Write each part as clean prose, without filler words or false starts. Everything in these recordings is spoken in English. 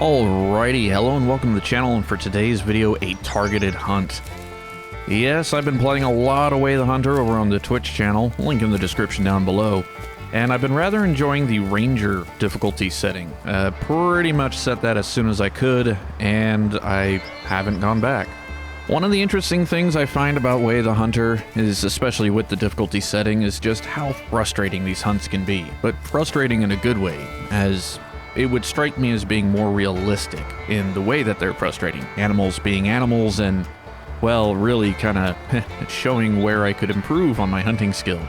Alrighty, hello and welcome to the channel, and for today's video, a targeted hunt. Yes, I've been playing a lot of Way the Hunter over on the Twitch channel, link in the description down below, and I've been rather enjoying the Ranger difficulty setting. Pretty much set that as soon as I could, and I haven't gone back. One of the interesting things I find about Way the Hunter is, especially with the difficulty setting, is just how frustrating these hunts can be, but frustrating in a good way, as it would strike me as being more realistic in the way that they're frustrating. Animals being animals and, well, really kind of showing where I could improve on my hunting skill,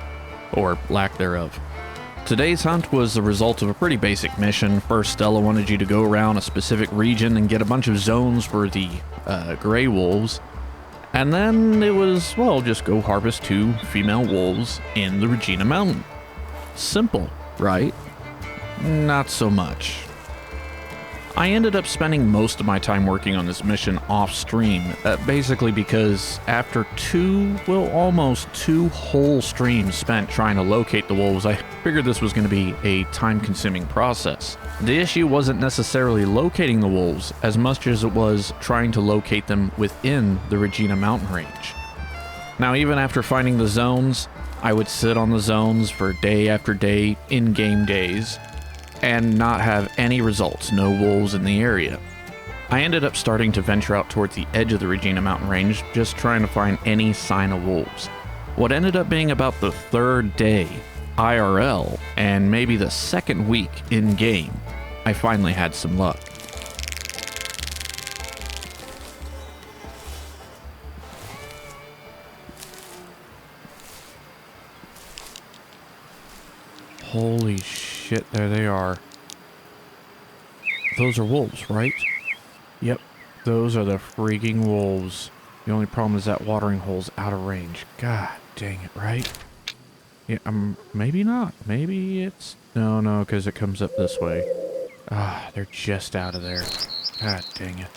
or lack thereof. Today's hunt was the result of a pretty basic mission. First, Stella wanted you to go around a specific region and get a bunch of zones for the gray wolves. And then it was, well, just go harvest 2 female wolves in the Regina Mountain. Simple, right? Not so much. I ended up spending most of my time working on this mission off stream, basically because after almost two whole streams spent trying to locate the wolves, I figured this was going to be a time-consuming process. The issue wasn't necessarily locating the wolves as much as it was trying to locate them within the Regina Mountain range. Now, even after finding the zones, I would sit on the zones for day after day, in-game days, and not have any results, no wolves in the area. I ended up starting to venture out towards the edge of the Regina Mountain range, just trying to find any sign of wolves. What ended up being about the 3rd day, IRL, and maybe the 2nd week in-game, I finally had some luck. Holy shit, there they are. Those are wolves, right? Yep, those are the freaking wolves. The only problem is that watering hole's out of range. God dang it, right? Yeah, maybe not. Maybe it's... No, because it comes up this way. Ah, they're just out of there. God dang it.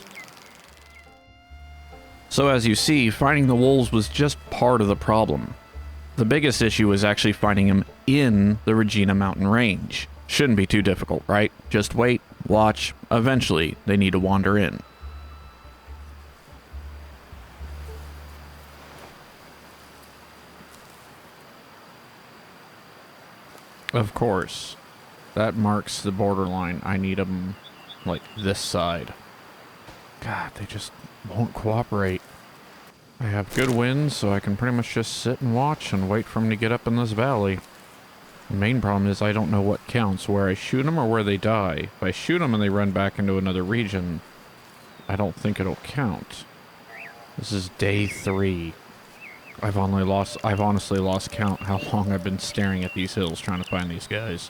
So as you see, finding the wolves was just part of the problem. The biggest issue was actually finding them in the Regina Mountain range. Shouldn't be too difficult, right? Just wait, watch, eventually they need to wander in. Of course, that marks the borderline. I need them, like, this side. God, they just won't cooperate. I have good winds, so I can pretty much just sit and watch and wait for them to get up in this valley. The main problem is I don't know what counts, where I shoot them or where they die. If I shoot them and they run back into another region, I don't think it'll count. This is day 3. I've honestly lost count how long I've been staring at these hills trying to find these guys.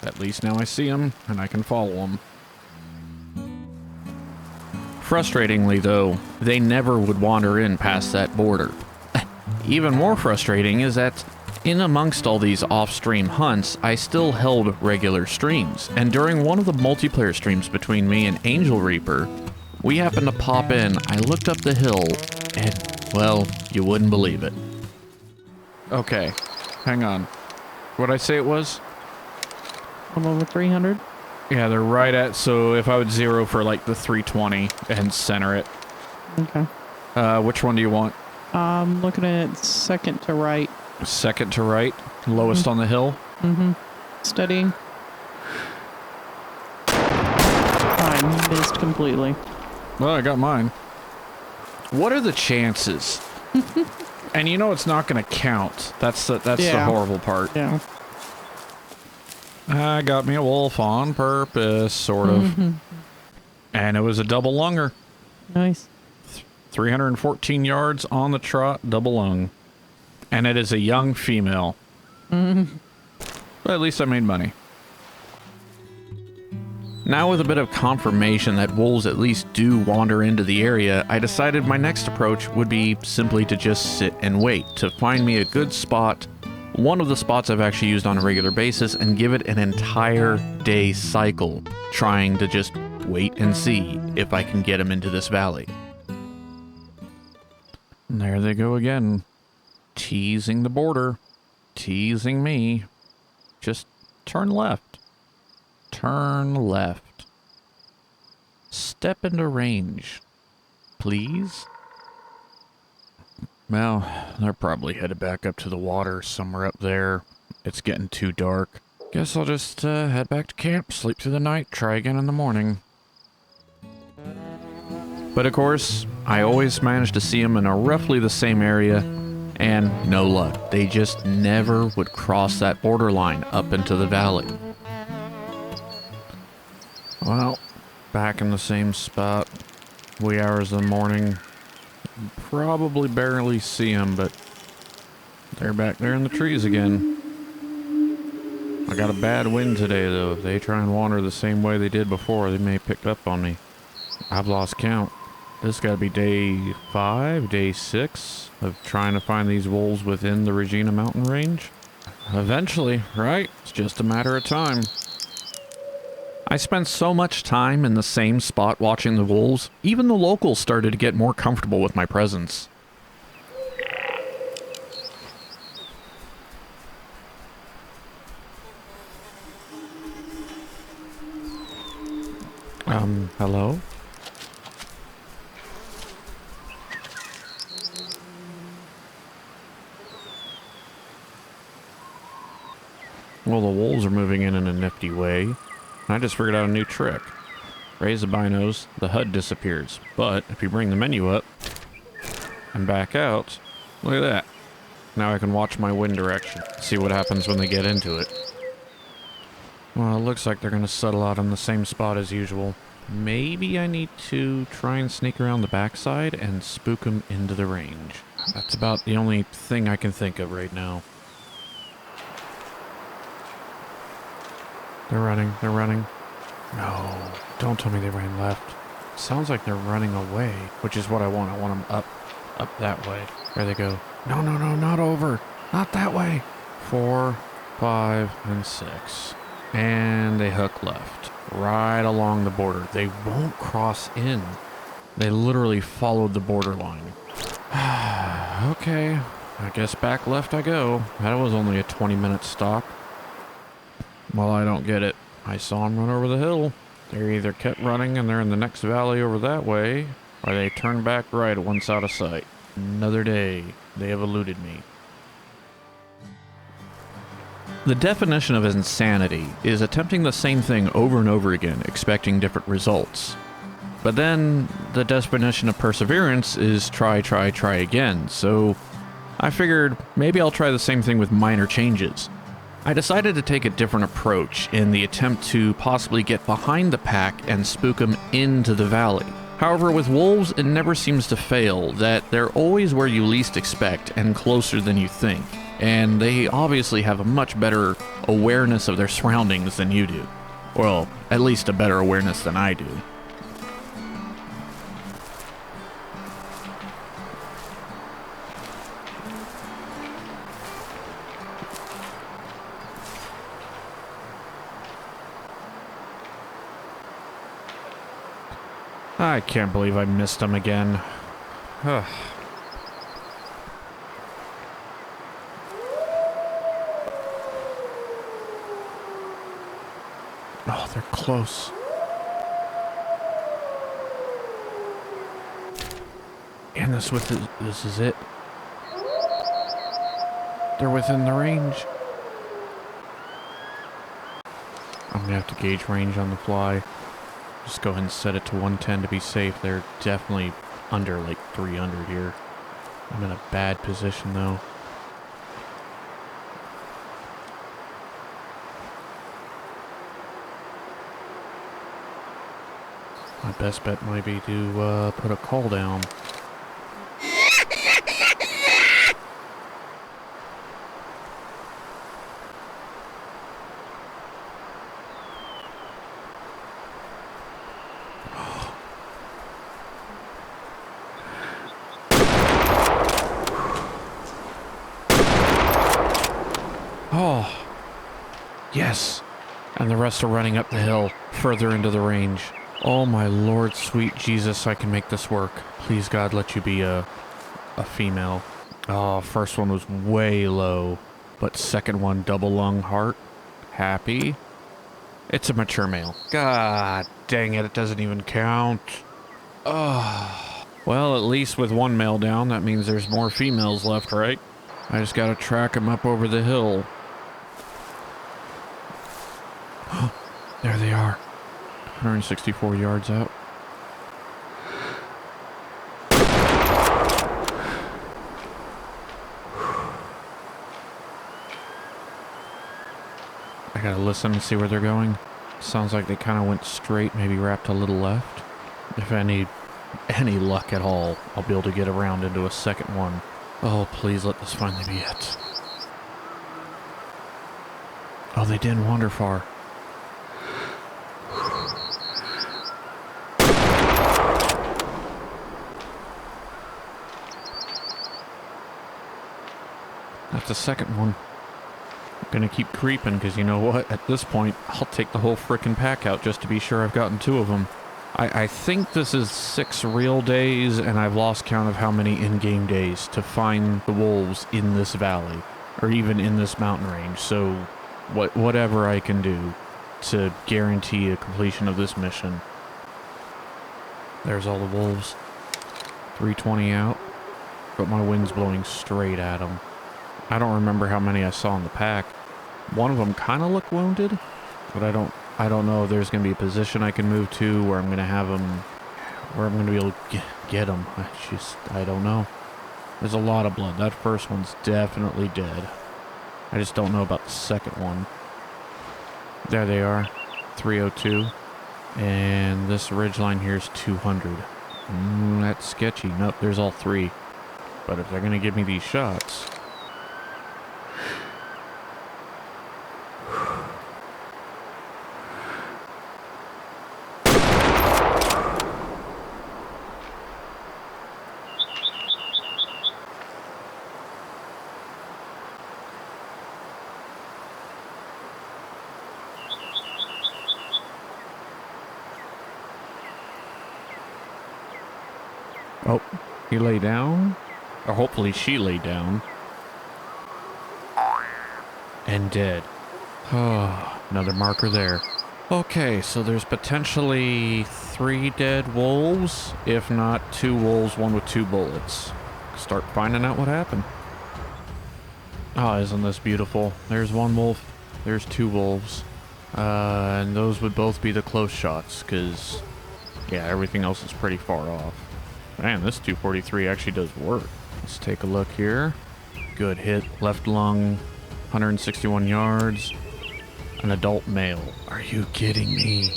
At least now I see them and I can follow them. Frustratingly, though, they never would wander in past that border. Even more frustrating is that in amongst all these off-stream hunts, I still held regular streams, and during one of the multiplayer streams between me and Angel Reaper, we happened to pop in. I looked up the hill, and, well, you wouldn't believe it. Okay, hang on. What'd I say it was? I'm over 300. Yeah, they're right at, so if I would zero for like the 320 and center it. Okay. Which one do you want? I'm looking at second to right. Second to right? Lowest on the hill? Mm-hmm. Studying. I missed completely. Well, I got mine. What are the chances? And you know it's not going to count. That's the horrible part. Yeah. I got me a wolf on purpose, sort of. Mm-hmm. And it was a double lunger. Nice. 314 yards on the trot, double lung. And it is a young female. Mm-hmm. But at least I made money. Now with a bit of confirmation that wolves at least do wander into the area, I decided my next approach would be simply to just sit and wait to find me a good spot, one of the spots I've actually used on a regular basis, and give it an entire day cycle, trying to just wait and see if I can get them into this valley. And there they go again, teasing the border, teasing me. Just turn left. Turn left. step into range. Please? Well, they're probably headed back up to the water somewhere up there. It's getting too dark. Guess I'll just head back to camp, sleep through the night, try again in the morning. But of course, I always managed to see them in a roughly the same area, and no luck. They just never would cross that borderline up into the valley. Well, back in the same spot, wee hours of the morning. Probably barely see them, but they're back there in the trees again. I got a bad wind today, though. If they try and wander the same way they did before, they may pick up on me. I've lost count. This got to be day 5, day 6 of trying to find these wolves within the Regina Mountain range. Eventually, right? It's just a matter of time. I spent so much time in the same spot watching the wolves, even the locals started to get more comfortable with my presence. Hello? Well, the wolves are moving in a nifty way. I just figured out a new trick. Raise the binos, the HUD disappears. But if you bring the menu up and back out, look at that. Now I can watch my wind direction, see what happens when they get into it. Well, it looks like they're going to settle out on the same spot as usual. Maybe I need to try and sneak around the backside and spook them into the range. That's about the only thing I can think of right now. They're running, they're running. No, don't tell me they ran left. Sounds like they're running away, which is what I want. I want them up that way. There they go. No, no, no, not over. Not that way. 4, 5, and 6. And they hook left. Right along the border. They won't cross in. They literally followed the borderline. Okay, I guess back left I go. That was only a 20-minute stalk. Well, I don't get it. I saw them run over the hill. They either kept running and they're in the next valley over that way, or they turned back right once out of sight. Another day, they have eluded me. The definition of insanity is attempting the same thing over and over again, expecting different results. But then, the definition of perseverance is try again, so I figured maybe I'll try the same thing with minor changes. I decided to take a different approach in the attempt to possibly get behind the pack and spook them into the valley. However, with wolves, it never seems to fail that they're always where you least expect and closer than you think. And they obviously have a much better awareness of their surroundings than you do. Well, at least a better awareness than I do. I can't believe I missed them again. Ugh. Oh, they're close. And this is it. They're within the range. I'm gonna have to gauge range on the fly. Just go ahead and set it to 110 to be safe. They're definitely under like 300 here. I'm in a bad position though. My best bet might be to put a call down. Oh, yes. And the rest are running up the hill, further into the range. Oh my Lord, sweet Jesus, I can make this work. Please God, let you be a female. Oh, first one was way low, but second one, double lung heart. Happy. It's a mature male. God dang it, it doesn't even count. Well, at least with one male down, that means there's more females left, right? I just gotta track him up over the hill. There they are. 164 yards out. I gotta listen and see where they're going. Sounds like they kind of went straight, maybe wrapped a little left. If any luck at all, I'll be able to get around into a second one. Oh, please let this finally be it. Oh, they didn't wander far. That's the second one. I'm gonna keep creeping because you know what? At this point, I'll take the whole frickin' pack out just to be sure I've gotten 2 of them. I think this is 6 real days, and I've lost count of how many in-game days to find the wolves in this valley, or even in this mountain range. So, whatever I can do to guarantee a completion of this mission. There's all the wolves. 320 out, but my wind's blowing straight at them. I don't remember how many I saw in the pack. One of them kind of looked wounded, but I don't know if there's going to be a position I can move to where I'm going to have them, where I'm going to be able to get them. I don't know. There's a lot of blood. That first one's definitely dead. I just don't know about the second one. There they are, 302. And this ridgeline here is 200. That's sketchy. Nope, there's all 3. But if they're going to give me these shots... Oh, he lay down? Or hopefully she lay down. And dead. Oh, another marker there. Okay, so there's potentially 3 dead wolves. If not, 2 wolves, 1 with 2 bullets. Start finding out what happened. Oh, isn't this beautiful? There's 1 wolf. There's 2 wolves. And those would both be the close shots, because, yeah, everything else is pretty far off. Man, this 243 actually does work. Let's take a look here. Good hit. Left lung, 161 yards. An adult male. Are you kidding me?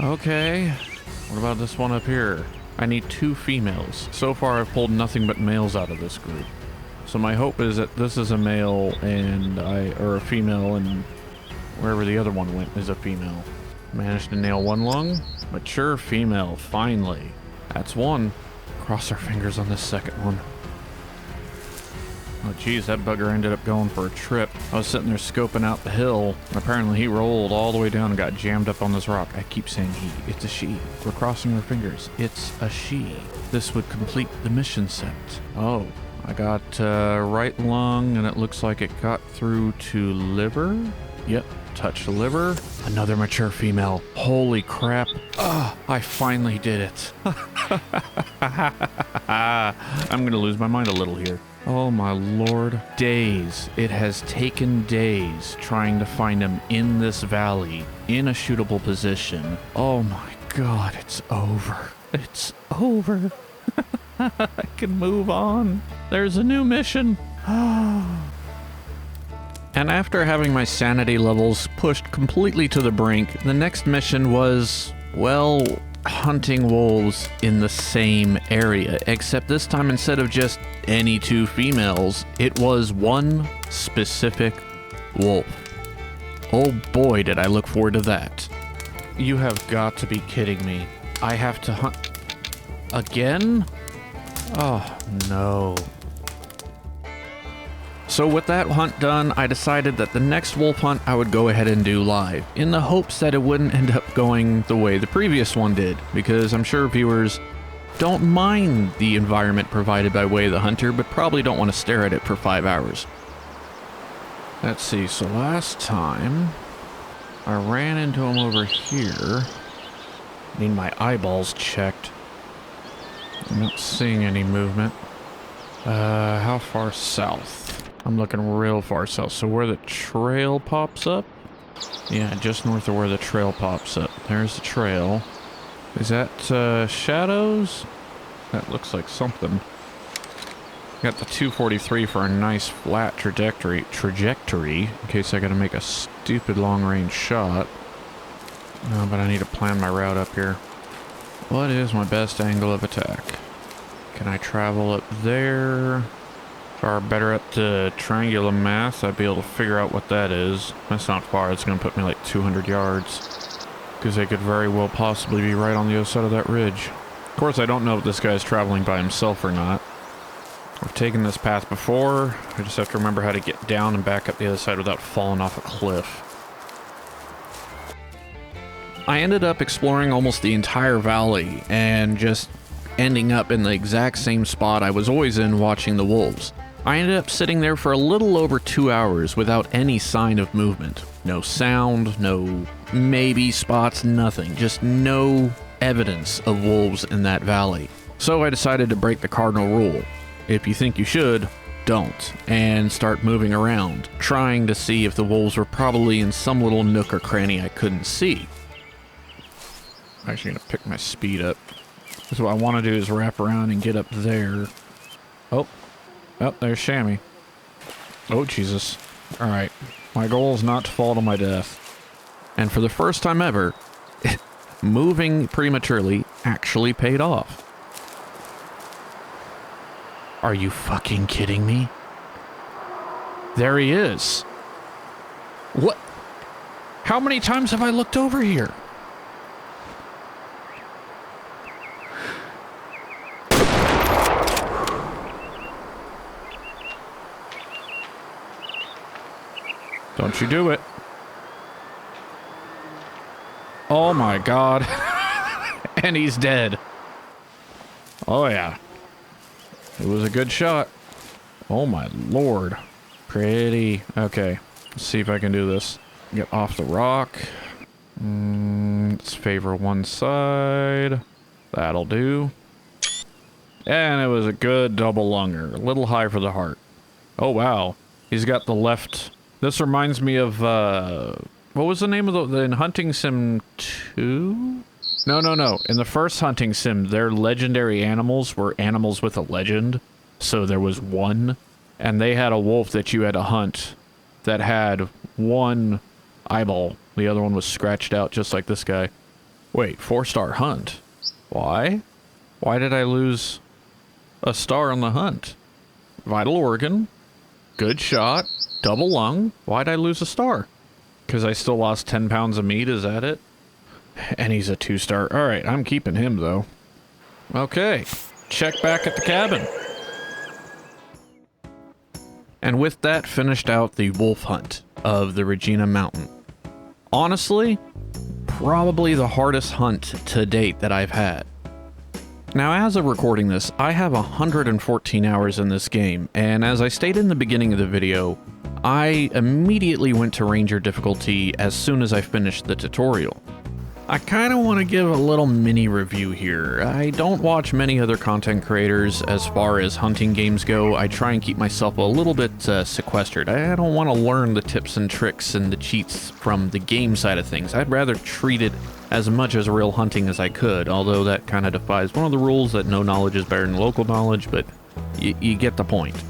Okay. What about this one up here? I need 2 females. So far, I've pulled nothing but males out of this group. So my hope is that this is a male and or a female, and wherever the other one went is a female. Managed to nail 1 lung. Mature female, finally. That's 1. Cross our fingers on this second one. Oh geez, that bugger ended up going for a trip. I was sitting there scoping out the hill, and apparently he rolled all the way down and got jammed up on this rock. I keep saying he. It's a she. We're crossing our fingers. It's a she. This would complete the mission set. Oh, I got right lung, and it looks like it got through to liver. Yep, touched the liver. Another mature female. Holy crap. Oh, I finally did it. I'm gonna lose my mind a little here. Oh my lord. Days. It has taken days trying to find him in this valley, in a shootable position. Oh my god, it's over. It's over. I can move on. There's a new mission. And after having my sanity levels pushed completely to the brink, the next mission was, well, hunting wolves in the same area, except this time instead of just any 2 females, it was 1 specific wolf. Oh boy, did I look forward to that. You have got to be kidding me. I have to hunt again? Oh no. So with that hunt done, I decided that the next wolf hunt I would go ahead and do live, in the hopes that it wouldn't end up going the way the previous one did, because I'm sure viewers don't mind the environment provided by Way of the Hunter, but probably don't want to stare at it for 5 hours. Let's see, so last time I ran into him over here. Need my eyeballs checked. I'm not seeing any movement. How far south? I'm looking real far south. So where the trail pops up? Yeah, just north of where the trail pops up. There's the trail. Is that, shadows? That looks like something. Got the 243 for a nice flat trajectory, in case I gotta make a stupid long-range shot. No, but I need to plan my route up here. What is my best angle of attack? Can I travel up there? If I were better at the triangular math, I'd be able to figure out what that is. That's not far. It's gonna put me like 200 yards. Because I could very well possibly be right on the other side of that ridge. Of course, I don't know if this guy's traveling by himself or not. I've taken this path before. I just have to remember how to get down and back up the other side without falling off a cliff. I ended up exploring almost the entire valley and just ending up in the exact same spot I was always in watching the wolves. I ended up sitting there for a little over 2 hours without any sign of movement. No sound, no maybe spots, nothing. Just no evidence of wolves in that valley. So I decided to break the cardinal rule. If you think you should, don't, and start moving around, trying to see if the wolves were probably in some little nook or cranny I couldn't see. I'm actually gonna pick my speed up. Because what I want to do is wrap around and get up there. Oh, there's Shammy. Oh, Jesus. Alright, my goal is not to fall to my death. And for the first time ever, moving prematurely actually paid off. Are you fucking kidding me? There he is. What? How many times have I looked over here? Don't you do it. Oh my God. And he's dead. Oh yeah. It was a good shot. Oh my Lord. Pretty. Okay. Let's see if I can do this. Get off the rock. Let's favor one side. That'll do. And it was a good double lunger. A little high for the heart. Oh wow. He's got the left. This reminds me of, what was the name of the in Hunting Sim 2? No. In the first Hunting Sim, their legendary animals were animals with a legend. So there was one, and they had a wolf that you had to hunt that had one eyeball. The other one was scratched out just like this guy. Wait, 4-star hunt. Why? Why did I lose a star on the hunt? Vital organ. Good shot. Double lung. Why'd I lose a star? Because I still lost 10 pounds of meat, is that it? And he's a 2-star. Alright, I'm keeping him, though. Okay. Check back at the cabin. And with that, finished out the wolf hunt of the Regina Mountain. Honestly, probably the hardest hunt to date that I've had. Now, as of recording this, I have 114 hours in this game, and as I stated in the beginning of the video, I immediately went to Ranger difficulty as soon as I finished the tutorial. I kind of want to give a little mini review here. I don't watch many other content creators as far as hunting games go. I try and keep myself a little bit sequestered. I don't want to learn the tips and tricks and the cheats from the game side of things. I'd rather treat it as much as real hunting as I could, although that kind of defies one of the rules that no knowledge is better than local knowledge, but you get the point.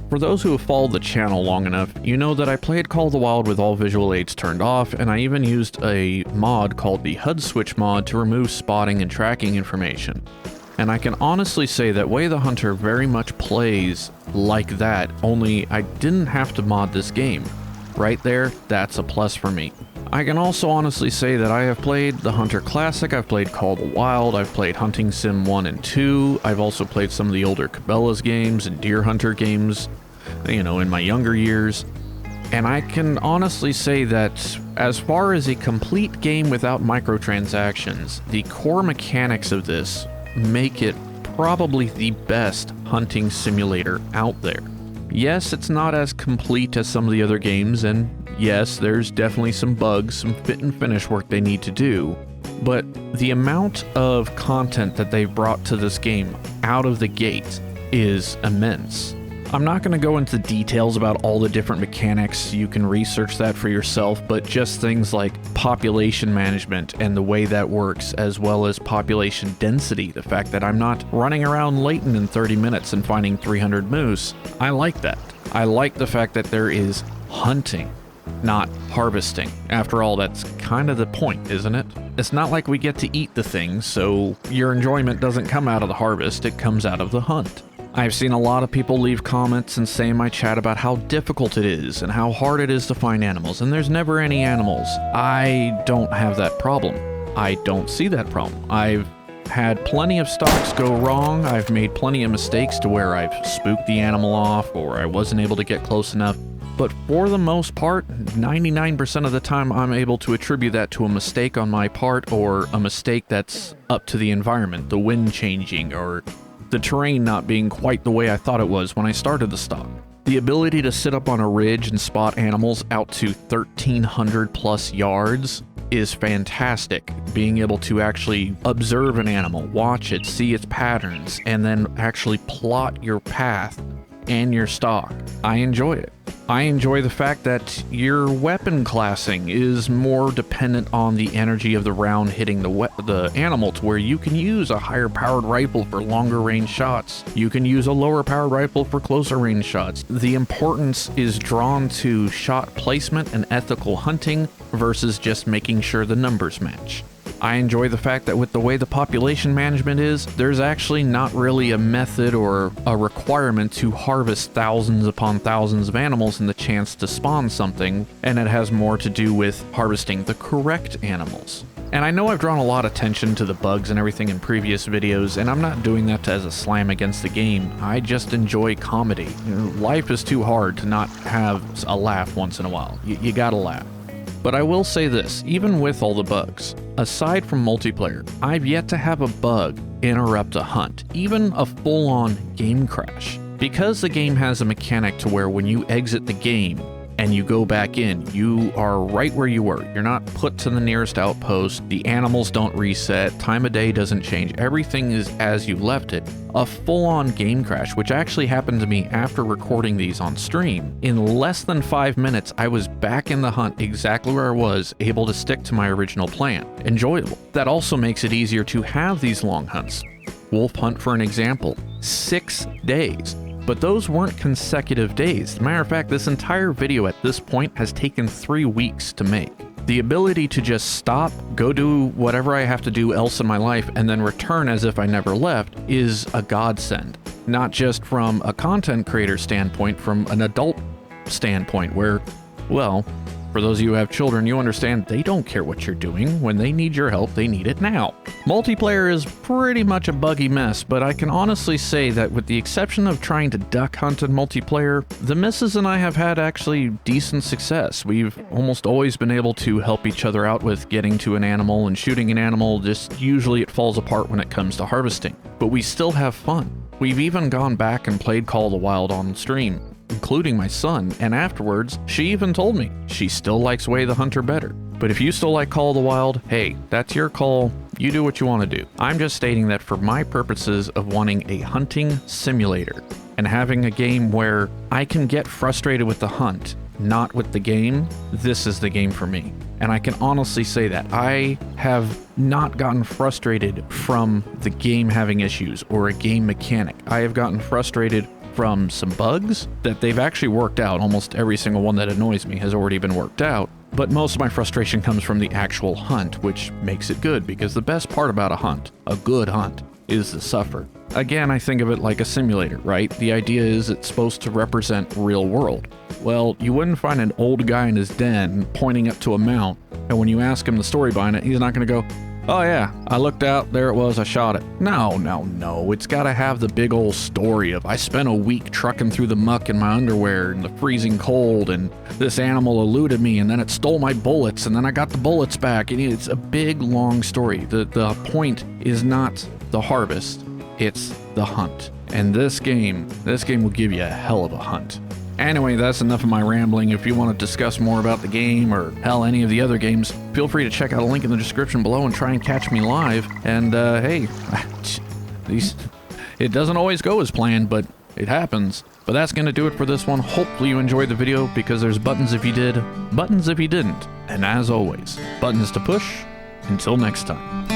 For those who have followed the channel long enough, you know that I played Call of the Wild with all visual aids turned off, and I even used a mod called the HUD switch mod to remove spotting and tracking information. And I can honestly say that Way the Hunter very much plays like that, only I didn't have to mod this game. Right there, that's a plus for me. I can also honestly say that I have played the Hunter Classic, I've played Call of the Wild, I've played Hunting Sim 1 and 2, I've also played some of the older Cabela's games and Deer Hunter games, you know, in my younger years. And I can honestly say that as far as a complete game without microtransactions, the core mechanics of this make it probably the best hunting simulator out there. Yes, it's not as complete as some of the other games, and yes, there's definitely some bugs, some fit and finish work they need to do, but the amount of content that they've brought to this game out of the gate is immense. I'm not going to go into details about all the different mechanics, you can research that for yourself, but just things like population management and the way that works, as well as population density, the fact that I'm not running around Layton in 30 minutes and finding 300 moose. I like that. I like the fact that there is hunting, not harvesting. After all, that's kind of the point, isn't it? It's not like we get to eat the things, so your enjoyment doesn't come out of the harvest, it comes out of the hunt. I've seen a lot of people leave comments and say in my chat about how difficult it is and how hard it is to find animals, and there's never any animals. I don't have that problem. I don't see that problem. I've had plenty of stalks go wrong. I've made plenty of mistakes to where I've spooked the animal off or I wasn't able to get close enough. But for the most part, 99% of the time, I'm able to attribute that to a mistake on my part or a mistake that's up to the environment, the wind changing, or the terrain not being quite the way I thought it was when I started the stalk. The ability to sit up on a ridge and spot animals out to 1,300 plus yards is fantastic. Being able to actually observe an animal, watch it, see its patterns, and then actually plot your path and your stalk. I enjoy it. I enjoy the fact that your weapon classing is more dependent on the energy of the round hitting the animal, to where you can use a higher powered rifle for longer range shots. You can use a lower powered rifle for closer range shots. The importance is drawn to shot placement and ethical hunting versus just making sure the numbers match. I enjoy the fact that with the way the population management is, there's actually not really a method or a requirement to harvest thousands upon thousands of animals and the chance to spawn something, and it has more to do with harvesting the correct animals. And I know I've drawn a lot of attention to the bugs and everything in previous videos, and I'm not doing that as a slam against the game. I just enjoy comedy. Life is too hard to not have a laugh once in a while. You gotta laugh. But I will say this, even with all the bugs, aside from multiplayer, I've yet to have a bug interrupt a hunt, even a full-on game crash. Because the game has a mechanic to where when you exit the game and you go back in, you are right where you were. You're not put to the nearest outpost, the animals don't reset, time of day doesn't change, everything is as you left it. A full-on game crash, which actually happened to me after recording these on stream. In less than 5 minutes, I was back in the hunt exactly where I was, able to stick to my original plan. Enjoyable. That also makes it easier to have these long hunts. Wolf hunt, for an example, 6 days. But those weren't consecutive days. As a matter of fact, this entire video at this point has taken 3 weeks to make. The ability to just stop, go do whatever I have to do else in my life, and then return as if I never left is a godsend. Not just from a content creator standpoint, from an adult standpoint where, well, for those of you who have children, you understand they don't care what you're doing. When they need your help, they need it now. Multiplayer is pretty much a buggy mess, but I can honestly say that with the exception of trying to duck hunt in multiplayer, the missus and I have had actually decent success. We've almost always been able to help each other out with getting to an animal and shooting an animal. Just usually it falls apart when it comes to harvesting, but we still have fun. We've even gone back and played Call of the Wild on stream, including my son, and afterwards, she even told me she still likes Way the Hunter better. But if you still like Call of the Wild, hey, that's your call. You do what you want to do. I'm just stating that for my purposes of wanting a hunting simulator and having a game where I can get frustrated with the hunt, not with the game, this is the game for me. And I can honestly say that I have not gotten frustrated from the game having issues or a game mechanic. I have gotten frustrated from some bugs that they've actually worked out. Almost every single one that annoys me has already been worked out. But most of my frustration comes from the actual hunt, which makes it good, because the best part about a hunt, a good hunt, is the suffer. Again, I think of it like a simulator, right? The idea is it's supposed to represent real world. Well, you wouldn't find an old guy in his den pointing up to a mount, and when you ask him the story behind it, he's not going to go, oh yeah, I looked out, there it was, I shot it. No. It's gotta have the big old story of I spent a week trucking through the muck in my underwear in the freezing cold, and this animal eluded me, and then it stole my bullets, and then I got the bullets back. And it's a big, long story. The point is not the harvest. it's the hunt. And this game will give you a hell of a hunt. Anyway, that's enough of my rambling. If you want to discuss more about the game or hell, any of the other games, feel free to check out a link in the description below and try and catch me live. And hey, it doesn't always go as planned, but it happens. But that's going to do it for this one. Hopefully you enjoyed the video, because there's buttons if you did, buttons if you didn't. And as always, buttons to push. Until next time.